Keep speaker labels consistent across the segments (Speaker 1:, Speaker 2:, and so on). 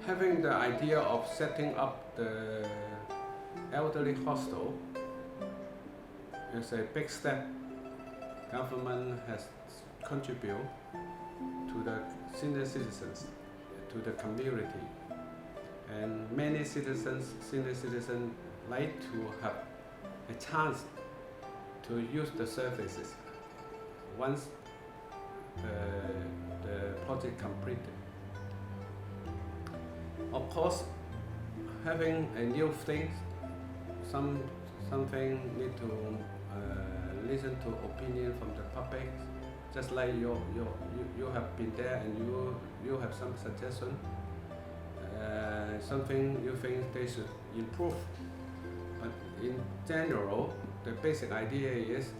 Speaker 1: Having the idea of setting up the elderly hostel is a big step. Government has contributed to the senior citizens, to the community, and many citizens, senior citizens, like to have a chance to use the services once the project completed. Of course, having a new thing, something need to listen to opinion from the public. Just like you have been there and you have some suggestion, something you think they should improve. But in general, the basic idea is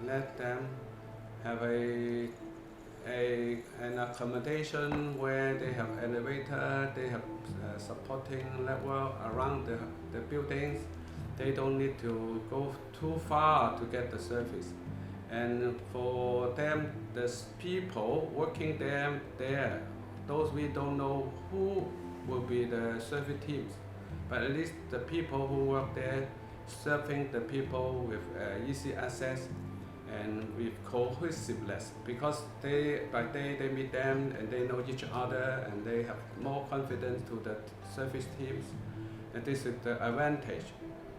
Speaker 1: let them have an accommodation where they have elevator, they have supporting network around the buildings. They don't need to go too far to get the service. And for them, the people working there, those we don't know who will be the service teams, but at least the people who work there serving the people with easy access and with cohesiveness, because by day they meet them and they know each other and they have more confidence to the service teams, and this is the advantage.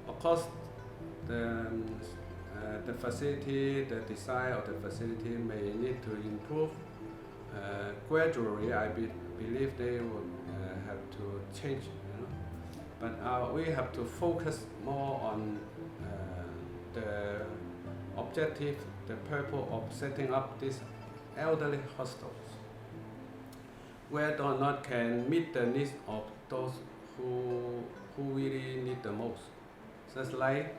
Speaker 1: Of course, the facility, the design of the facility may need to improve. Gradually, I believe they will have to change. But we have to focus more on the objective, the purpose of setting up these elderly hostels, whether or not can meet the needs of those who really need the most. Just like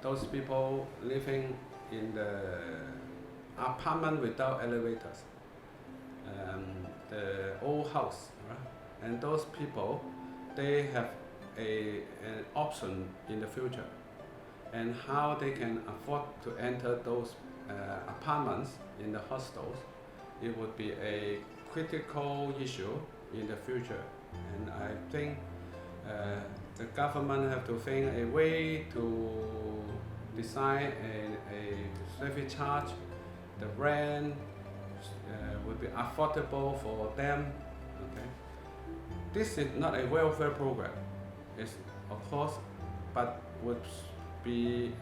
Speaker 1: those people living in the apartment without elevators, the old house, right? And those people, they have an option in the future, and how they can afford to enter those apartments in the hostels, it would be a critical issue in the future. And I think the government have to think a way to design a service charge. The rent would be affordable for them. Okay, this is not a welfare program. It's of course, but would be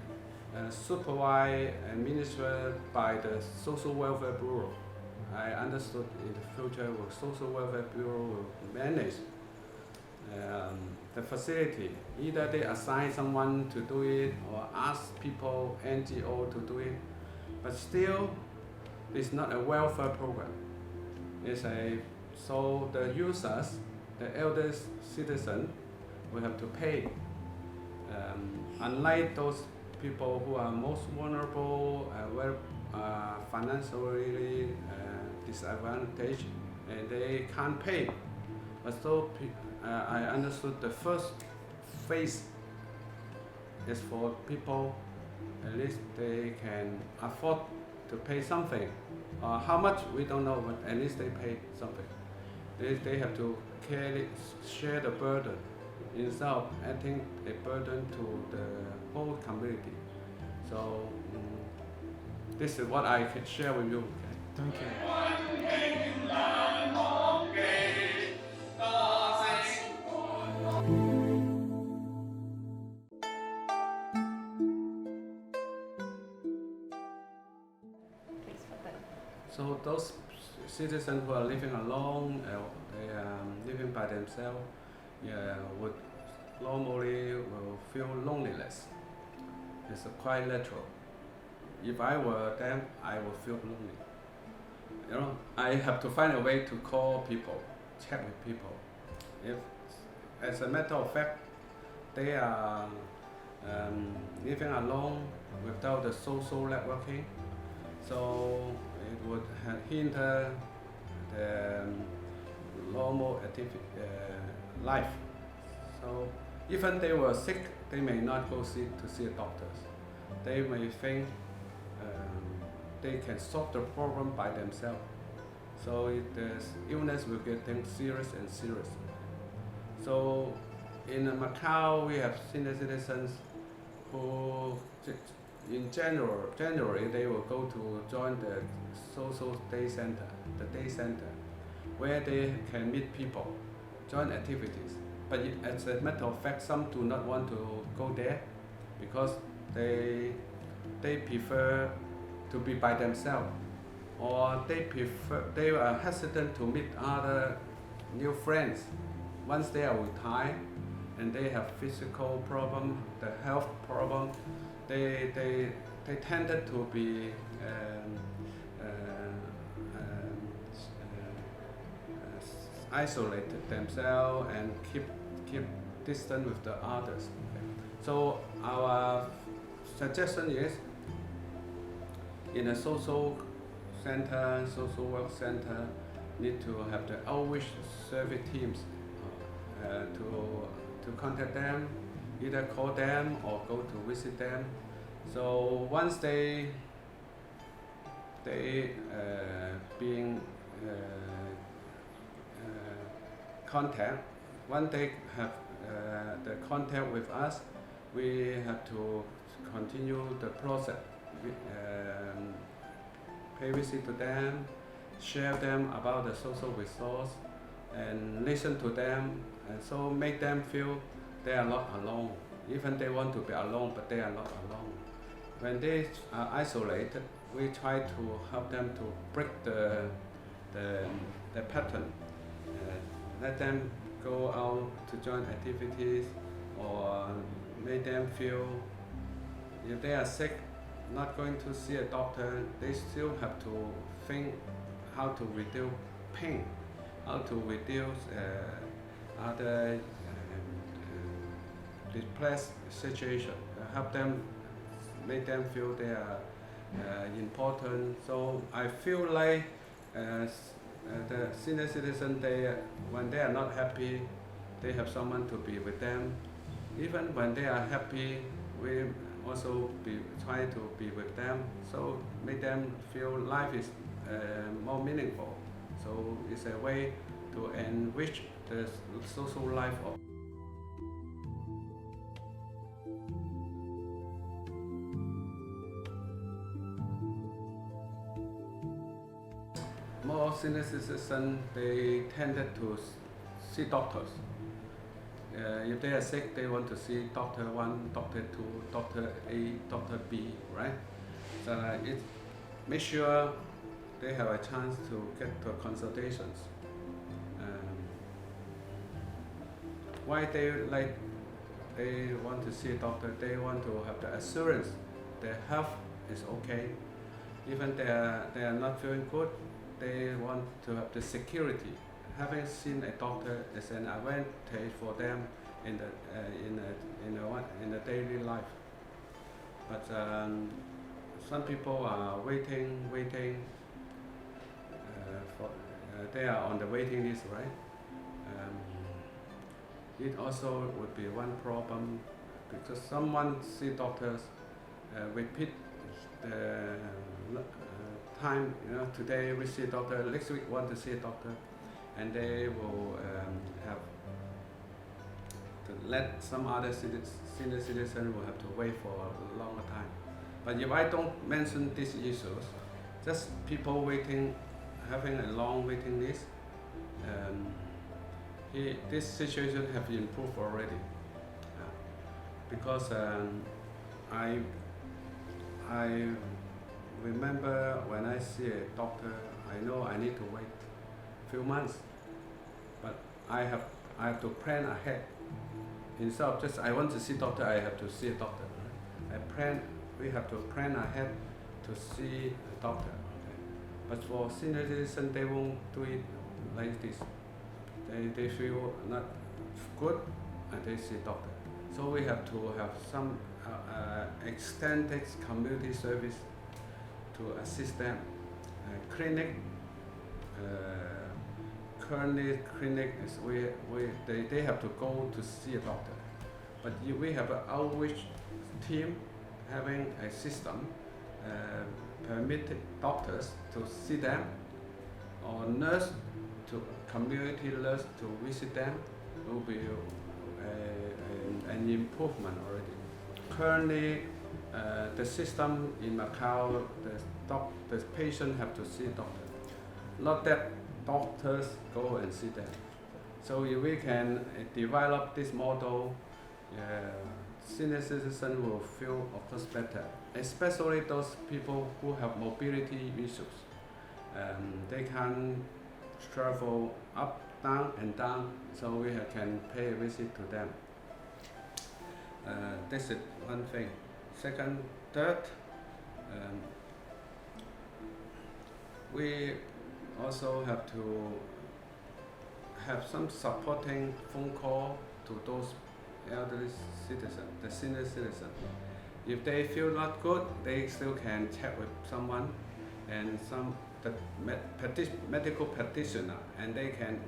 Speaker 1: supervised and administered by the Social Welfare Bureau. I understood in the future Social Welfare Bureau will manage the facility. Either they assign someone to do it or ask people, NGO to do it. But still, it's not a welfare program. So the users, the eldest citizen, will have to pay. Unlike those people who are most vulnerable, financially disadvantaged, and they can't pay. But so I understood the first phase is for people, at least they can afford to pay something. How much, we don't know, but at least they pay something. They have to share the burden instead of adding a burden to the whole community. So this is what I can share with you. Okay?
Speaker 2: Thank you.
Speaker 1: So those citizens who are living alone, they are living by themselves, would normally will feel loneliness. It's quite natural. if I were them, I would feel lonely. You know, I have to find a way to call people, chat with people. If, as a matter of fact, they are living alone without the social networking, so it would hinder the normal life. So even they were sick, they may not go see a doctor. They may think they can solve the problem by themselves. So the illness will get serious and serious. So in Macau, we have senior citizens who, in January, they will go to join the social day center, where they can meet people, join activities. But as a matter of fact, some do not want to go there because they prefer to be by themselves, or they are hesitant to meet other new friends. Once they are retired and they have physical problem, the health problem, they tended to be isolated themselves and keep distant with the others. Okay. So our suggestion is, in a social center, social work center, need to have the outreach service teams to contact them, either call them or go to visit them. So once they being contact, once they have the contact with us, we have to continue the process. Pay visit to them, share them about the social resource, and listen to them, and so make them feel they are not alone. Even they want to be alone, but they are not alone. When they are isolated, we try to help them to break the pattern. Let them go out to join activities, or make them feel if they are sick, not going to see a doctor, they still have to think how to reduce pain, how to reduce other depressed situation, help them, make them feel they are important. So I feel like the senior citizen, when they are not happy, they have someone to be with them. Even when they are happy, we also try to be with them, so make them feel life is more meaningful. So it's a way to enrich the social life of more senior citizens. They tended to see doctors. If they are sick, they want to see doctor 1, doctor 2, doctor A, doctor B, right? So it makes sure they have a chance to get to consultations. Why they want to see a doctor? They want to have the assurance their health is okay. Even they are not feeling good, they want to have the security. Having seen a doctor is an advantage for them in the daily life. But some people are waiting. They are on the waiting list, right? It also would be one problem because someone see doctors repeat the time. Today we see a doctor, next week want to see a doctor. And they will have to let some other senior citizen will have to wait for a longer time. But if I don't mention these issues, just people waiting, having a long waiting list, this situation have improved already. Because I remember when I see a doctor, I know I need to wait few months, but I have to plan ahead. Instead of just I want to see doctor, I have to see a doctor. We have to plan ahead to see a doctor. Okay? But for senior citizens, they won't do it like this. They feel not good and they see doctor. So we have to have some extended community service to assist them. Clinic, currently clinic is they have to go to see a doctor. But we have an outreach team having a system permitted doctors to see them or nurse to community nurse to visit them will be an improvement already. Currently, the system in Macau, the patient have to see doctor, not that doctors go and see them. So if we can develop this model, senior citizens will feel, of course, better, especially those people who have mobility issues. They can travel up, down, and down, so we can pay a visit to them. This is one thing. Second, third, we also have to have some supporting phone call to those elderly citizens, the senior citizens. If they feel not good, they still can chat with someone and medical practitioner, and they can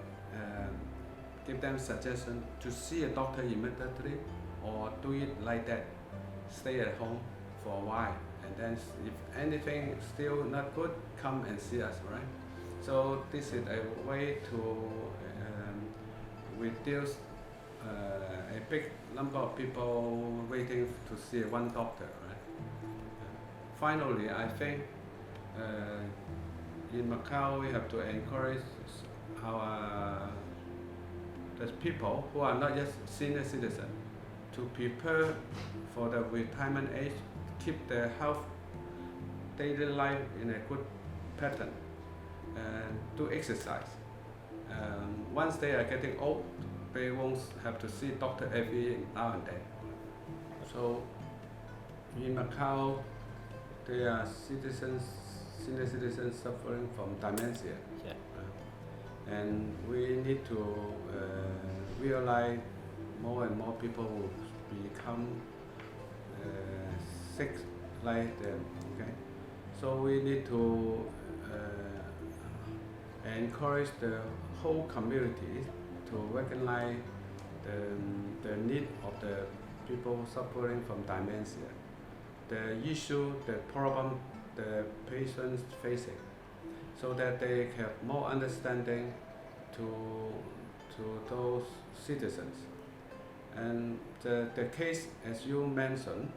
Speaker 1: give them suggestion to see a doctor immediately or do it like that, stay at home for a while, and then if anything is still not good, come and see us, right? So this is a way to reduce a big number of people waiting to see one doctor, right? Finally, I think in Macau we have to encourage the people who are not just senior citizens to prepare for the retirement age, keep their health, daily life in a good pattern, and do exercise. Once they are getting old, they won't have to see doctor every now and then. So in Macau, there are senior citizens suffering from dementia.
Speaker 2: Yeah.
Speaker 1: And we need to realize more and more people will become sick like them. Okay, so we need to encourage the whole community to recognize the need of the people suffering from dementia, the issue, the problem the patients facing, so that they have more understanding to those citizens. And the case, as you mentioned,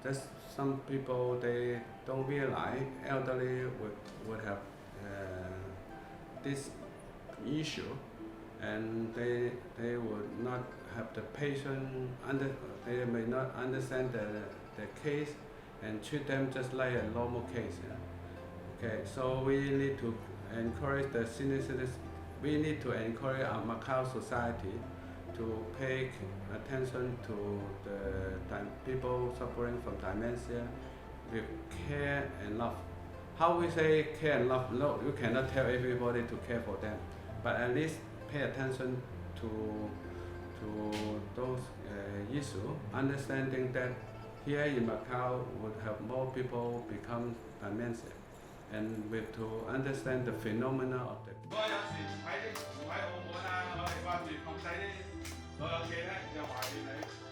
Speaker 1: there's some people they don't realize elderly would have this issue, and they would not have the patient they may not understand the case and treat them just like a normal case. Yeah? Okay, so we need to encourage the senior citizens. We need to encourage our Macau society to pay attention to the people suffering from dementia with care and love. How we say care and love? No, you cannot tell everybody to care for them, but at least pay attention to those issues, understanding that here in Macau would have more people become dementia, and we have to understand the phenomena of the.
Speaker 3: 如果有時喺唔喺澳門啊，我哋掛住控制啲所有嘢咧，就懷念你。